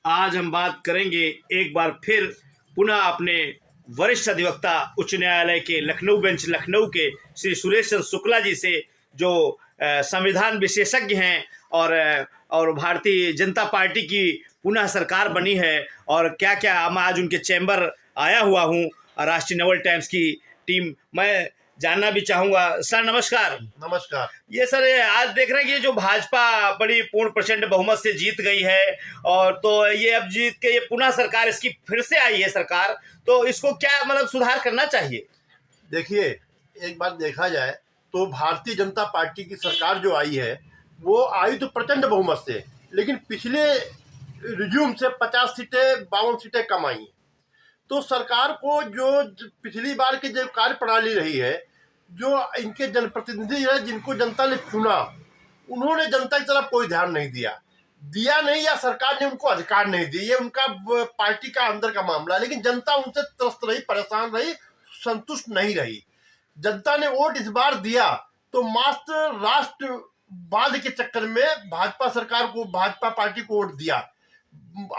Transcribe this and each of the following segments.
आज हम बात करेंगे एक बार फिर पुनः अपने वरिष्ठ अधिवक्ता उच्च न्यायालय के लखनऊ बेंच लखनऊ के श्री सुरेश चंद्र शुक्ला जी से, जो संविधान विशेषज्ञ हैं और भारतीय जनता पार्टी की पुनः सरकार बनी है। और क्या क्या मैं आज उनके चैम्बर आया हुआ हूँ, राष्ट्रीय नवल टाइम्स की टीम, मैं जानना भी चाहूंगा। सर नमस्कार। नमस्कार। ये सर आज देख रहे हैं कि ये जो भाजपा बड़ी पूर्ण प्रचंड बहुमत से जीत गई है, और तो ये अब जीत के ये पुनः सरकार इसकी फिर से आई है सरकार, तो इसको क्या मतलब सुधार करना चाहिए? देखिए, एक बार देखा जाए तो भारतीय जनता पार्टी की सरकार जो आई है वो आई तो प्रचंड बहुमत से, लेकिन पिछले रिज्यूम से 50 सीटें 52 सीटें कम आई। तो सरकार को जो पिछली बार की जो कार्य प्रणाली रही है, जो इनके जनप्रतिनिधि है जिनको जनता ने चुना, उन्होंने जनता की तरफ कोई ध्यान नहीं दिया नहीं, या सरकार ने उनको अधिकार नहीं दिए, ये उनका पार्टी का अंदर का मामला। लेकिन जनता उनसे त्रस्त रही, परेशान रही, संतुष्ट नहीं रही। जनता ने वोट इस बार दिया तो मात्र राष्ट्रवाद के चक्कर में भाजपा पार्टी को वोट दिया,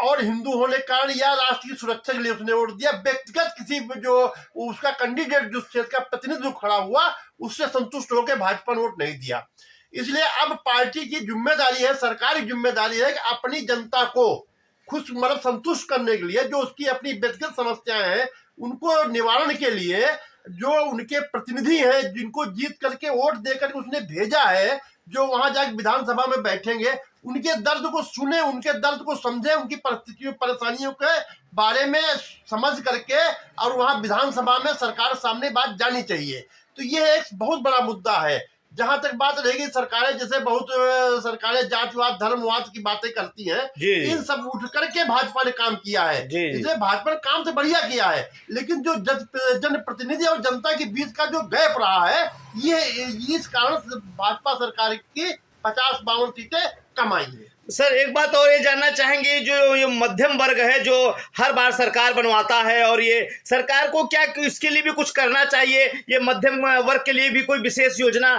और हिंदू होने के कारण या राष्ट्र की सुरक्षा के लिए उसने वोट दिया। व्यक्तिगत किसी जो उसका कैंडिडेट जो क्षेत्र का प्रतिनिधित्व खड़ा हुआ उससे संतुष्ट होकर भाजपा ने वोट नहीं दिया। इसलिए अब पार्टी की जिम्मेदारी है, सरकार की जिम्मेदारी है कि अपनी जनता को खुश संतुष्ट करने के लिए, जो उसकी अपनी व्यक्तिगत समस्याएं हैं उनको निवारण के लिए, जो उनके प्रतिनिधि हैं जिनको जीत करके वोट देकर उसने भेजा है, जो वहां जाकर विधानसभा में बैठेंगे, उनके दर्द को सुने, उनके दर्द को समझे, उनकी परिस्थितियों परेशानियों के बारे में समझ करके और वहां विधानसभा में सरकार सामने बात जानी चाहिए। तो ये एक बहुत बड़ा मुद्दा है। जहां तक बात रहेगी, सरकारें जैसे बहुत सरकारें जातिवाद धर्मवाद की बातें करती हैं, इन सब उठ करके भाजपा ने काम किया है। इसलिए भाजपा ने काम तो बढ़िया किया है, लेकिन जो जनप्रतिनिधि और जनता के बीच का जो गैप रहा है, ये इस कारण भाजपा सरकार की 50-52 सीटें कम आई है। सर एक बात और ये जानना चाहेंगे, जो ये मध्यम वर्ग है जो हर बार सरकार बनवाता है, और ये सरकार को क्या इसके लिए भी कुछ करना चाहिए? ये मध्यम वर्ग के लिए भी कोई विशेष योजना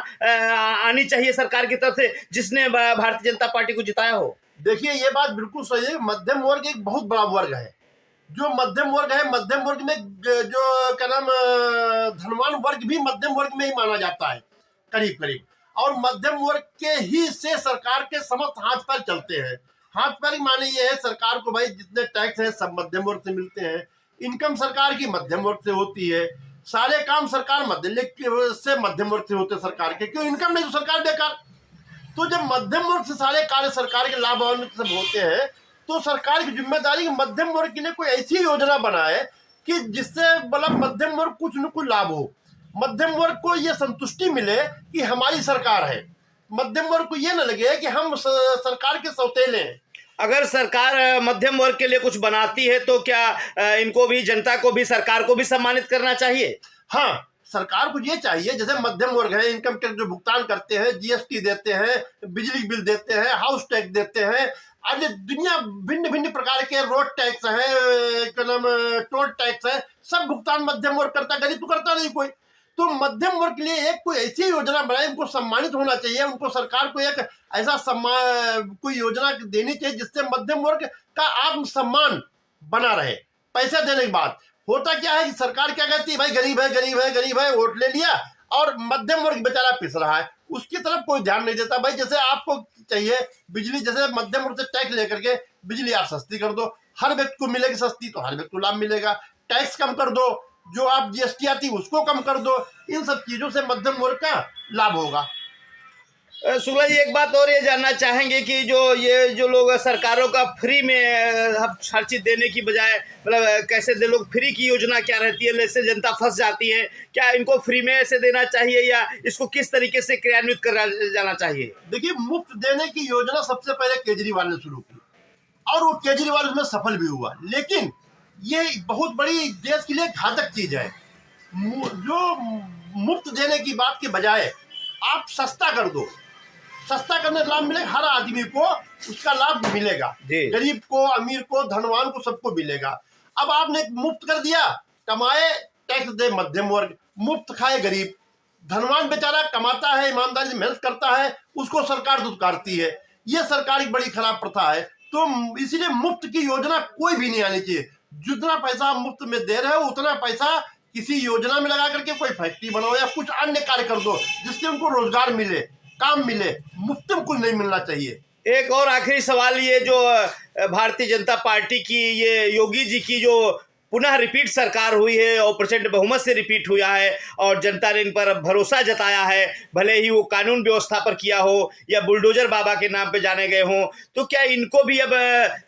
आनी चाहिए सरकार की तरफ से, जिसने भारतीय जनता पार्टी को जिताया हो? देखिए, ये बात बिल्कुल सही है। मध्यम वर्ग एक बहुत बड़ा वर्ग है। जो मध्यम वर्ग है, मध्यम वर्ग में जो क्या नाम धनवान वर्ग भी मध्यम वर्ग में ही माना जाता है करीब करीब, और मध्यम वर्ग के ही से सरकार के समस्त हाथ पैर चलते हैं। हाथ पैर माने ये है, सरकार को भाई जितने टैक्स हैं सब मध्यम वर्ग से मिलते हैं, इनकम सरकार की मध्यम वर्ग से होती है, सारे काम सरकार मध्यम वर्ग से होते हैं सरकार के, क्यों? इनकम नहीं तो सरकार बेकार। तो जब मध्यम वर्ग से सारे कार्य सरकार के लाभान्वित सब होते हैं, तो सरकार की जिम्मेदारी कि मध्यम वर्ग के लिए कोई ऐसी योजना बनाए कि जिससे मध्यम वर्ग कुछ न कुछ लाभ हो, मध्यम वर्ग को ये संतुष्टि मिले कि हमारी सरकार है, मध्यम वर्ग को ये न लगे कि हम सरकार के सौतेले हैं। अगर सरकार मध्यम वर्ग के लिए कुछ बनाती है तो क्या इनको भी, जनता को भी, सरकार को भी सम्मानित करना चाहिए? हाँ, सरकार को ये चाहिए, जैसे मध्यम वर्ग है, इनकम टैक्स जो भुगतान करते हैं, जीएसटी देते हैं, बिजली बिल देते हैं, हाउस टैक्स देते हैं, आज दुनिया भिन्न भिन्न प्रकार के रोड टैक्स है, टोल टैक्स है, सब भुगतान मध्यम वर्ग करता है, गरीब तो करता नहीं कोई। तो मध्यम वर्ग के लिए एक कोई ऐसी योजना बनाए, उनको सम्मानित होना चाहिए, उनको सरकार को एक ऐसा कोई योजना देनी चाहिए जिससे मध्यम वर्ग का आत्मसम्मान बना रहे। पैसा देने के बाद होता क्या है कि सरकार क्या कहती है, भाई गरीब है गरीब है गरीब है, वोट ले लिया, और मध्यम वर्ग बेचारा पिस रहा है, उसकी तरफ कोई ध्यान नहीं देता। भाई जैसे आपको चाहिए बिजली, जैसे मध्यम वर्ग से टैक्स लेकर के बिजली आप सस्ती कर दो, हर व्यक्ति को मिलेगी सस्ती, तो हर व्यक्ति को लाभ मिलेगा। टैक्स कम कर दो, जो आप जीएसटी आती है उसको कम कर दो, इन सब चीजों से मध्यम वर्ग का लाभ होगा। शुक्ला जी एक बात और ये जानना चाहेंगे कि जो लोग सरकारों का फ्री में हर चीज देने की बजाय कैसे दे, लोग फ्री की योजना क्या रहती है, इससे जनता फंस जाती है, क्या इनको फ्री में ऐसे देना चाहिए या इसको किस तरीके से क्रियान्वित करा जाना चाहिए? देखिए, मुफ्त देने की योजना सबसे पहले केजरीवाल ने शुरू की, और वो केजरीवाल उसमें सफल भी हुआ, लेकिन ये बहुत बड़ी देश के लिए घातक चीज है। जो मुफ्त देने की बात के बजाय आप सस्ता कर दो, सस्ता करने का लाभ मिलेगा, हर आदमी को उसका लाभ मिलेगा, गरीब को, अमीर को, धनवान को, सबको मिलेगा। अब आपने मुफ्त कर दिया, कमाए टैक्स दे मध्यम वर्ग, मुफ्त खाए गरीब, धनवान बेचारा कमाता है, ईमानदारी से मेहनत करता है, उसको सरकार दुत्कारती है। ये सरकार की बड़ी खराब प्रथा है। तो इसलिए मुफ्त की योजना कोई भी नहीं आनी चाहिए। जितना पैसा मुफ्त में दे रहे हो उतना पैसा किसी योजना में लगा करके कोई फैक्ट्री बनाओ या कुछ अन्य कार्य कर दो जिससे उनको रोजगार मिले, काम मिले। मुफ्त में कुछ नहीं मिलना चाहिए। एक और आखिरी सवाल, ये जो भारतीय जनता पार्टी की, ये योगी जी की जो पुनः रिपीट सरकार हुई है और प्रचंड बहुमत से रिपीट हुआ है और जनता ने इन पर भरोसा जताया है, भले ही वो कानून व्यवस्था पर किया हो या बुलडोजर बाबा के नाम पे जाने गए हों, तो क्या इनको भी अब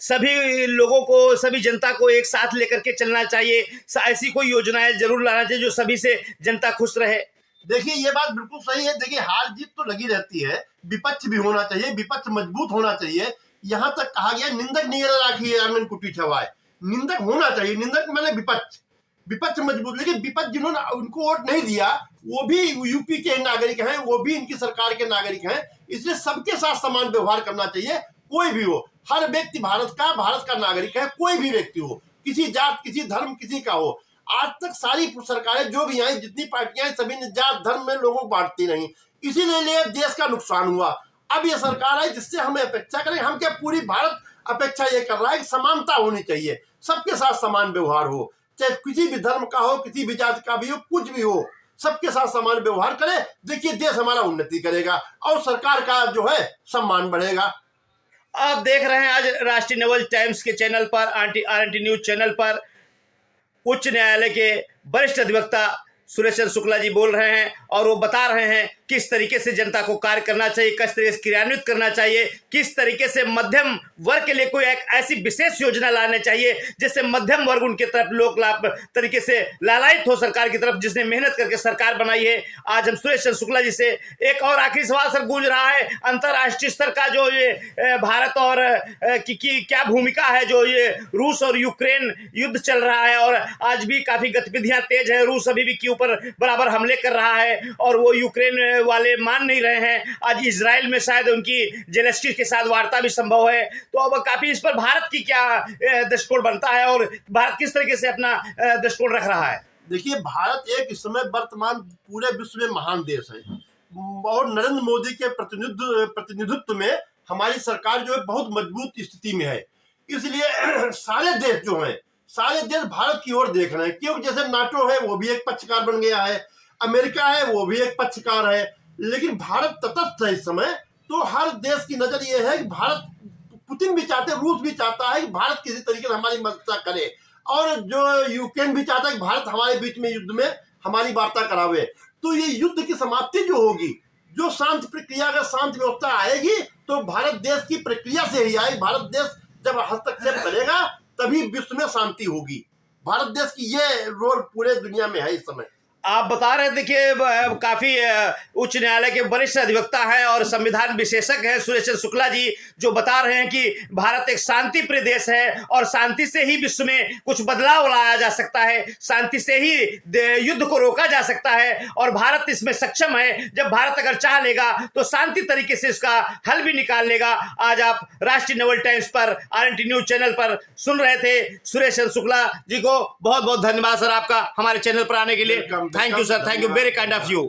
सभी लोगों को, सभी जनता को एक साथ लेकर के चलना चाहिए? ऐसी कोई योजनाएं जरूर लाना चाहिए जो सभी से जनता खुश रहे। देखिए ये बात बिल्कुल सही है। देखिए हार जीत तो लगी रहती है, विपक्ष भी होना चाहिए, विपक्ष मजबूत होना चाहिए। यहाँ तक कहा गया निंदक नहीं राखी है आंगन कुटी छवाए, निंदक होना चाहिए। निंदक मैंने विपक्ष मजबूत, लेकिन विपक्ष जिन्होंने उनको वोट नहीं दिया वो भी यूपी के नागरिक हैं, वो भी इनकी सरकार के नागरिक हैं। इसलिए सबके साथ समान व्यवहार करना चाहिए, कोई भी हो। हर व्यक्ति भारत का नागरिक है, कोई भी व्यक्ति हो, किसी जात, किसी धर्म, किसी का हो। आज तक सारी सरकारें जो भी आई, जितनी पार्टियां आई, सभी ने जात धर्म में लोगों को बांटती नहीं, इसीलिए देश का नुकसान हुआ। अब ये सरकार है जिससे हमें अपेक्षा करें, हम क्या पूरी भारत अपेक्षा ये कर रहा है कि समानता होनी चाहिए, सबके साथ समान व्यवहार हो, चाहे किसी भी धर्म का हो, किसी भी जाति का भी हो, कुछ भी हो, सबके साथ समान व्यवहार करे। देखिए देश हमारा उन्नति करेगा और सरकार का जो है सम्मान बढ़ेगा। आप देख रहे हैं आज राष्ट्रीय नवल टाइम्स के चैनल पर, RNT न्यूज चैनल पर उच्च न्यायालय के वरिष्ठ अधिवक्ता सुरेश चंद्र शुक्ला जी बोल रहे हैं और वो बता रहे हैं किस तरीके से जनता को कार्य करना चाहिए, किस तरीके से क्रियान्वित करना चाहिए, किस तरीके से मध्यम वर्ग के लिए कोई एक ऐसी विशेष योजना लानी चाहिए जिससे मध्यम वर्ग उनके तरफ लोग तरीके से लालायित हो सरकार की तरफ, जिसने मेहनत करके सरकार बनाई है। आज हम सुरेश चंद्र शुक्ला जी से एक और आखिरी सवाल सर गूंज रहा है, अंतर्राष्ट्रीय स्तर का जो ये भारत और की क्या भूमिका है, जो ये रूस और यूक्रेन युद्ध चल रहा है और आज भी काफी गतिविधियां तेज है, रूस अभी भी की ऊपर बराबर हमले कर रहा है और वो यूक्रेन वाले मान नहीं रहे हैं। आज इजराइल में शायद उनकी जेलेंस्की के साथ वार्ता भी संभव है, तो अब काफी इस पर भारत की क्या दृष्टिकोण बनता है और भारत किस तरीके से अपना दृष्टिकोण रख रहा है? देखिए भारत एक इस समय वर्तमान पूरे विश्व में महान देश है और नरेंद्र मोदी के प्रतिनिधित्व में हमारी सरकार जो है बहुत मजबूत स्थिति में है। इसलिए सारे देश जो हैं, सारे देश भारत की ओर देख रहे हैं, क्योंकि जैसे नाटो है वो भी एक पक्षकार बन गया है, अमेरिका है वो भी एक पक्षकार है, लेकिन भारत तटस्थ है इस समय। तो हर देश की नजर ये है कि भारत, पुतिन भी चाहते, रूस भी चाहता है कि भारत किसी तरीके से हमारी मदद करे और जो यूक्रेन भी चाहता है कि भारत हमारे बीच में युद्ध में हमारी वार्ता करावे। तो ये युद्ध की समाप्ति जो होगी, जो शांति प्रक्रिया, अगर शांति व्यवस्था आएगी तो भारत देश की प्रक्रिया से ही आएगी। भारत देश जब हस्तक्षेप करेगा तभी विश्व में शांति होगी। भारत देश की ये रोल पूरे दुनिया में है इस समय। आप बता रहे, देखिए काफी उच्च न्यायालय के वरिष्ठ अधिवक्ता हैं और संविधान विशेषज्ञ हैं सुरेश चंद्र शुक्ला जी, जो बता रहे हैं कि भारत एक शांति प्रिय देश है और शांति से ही विश्व में कुछ बदलाव लाया जा सकता है, शांति से ही युद्ध को रोका जा सकता है और भारत इसमें सक्षम है। जब भारत अगर चाह लेगा तो शांति तरीके से इसका हल भी निकाल लेगा। आज आप राष्ट्रीय नवल टाइम्स पर RNT न्यूज चैनल पर सुन रहे थे सुरेश चंद्र शुक्ला जी को। बहुत बहुत धन्यवाद सर आपका हमारे चैनल पर आने के लिए। Thank you, sir. Thank you. Very kind of you.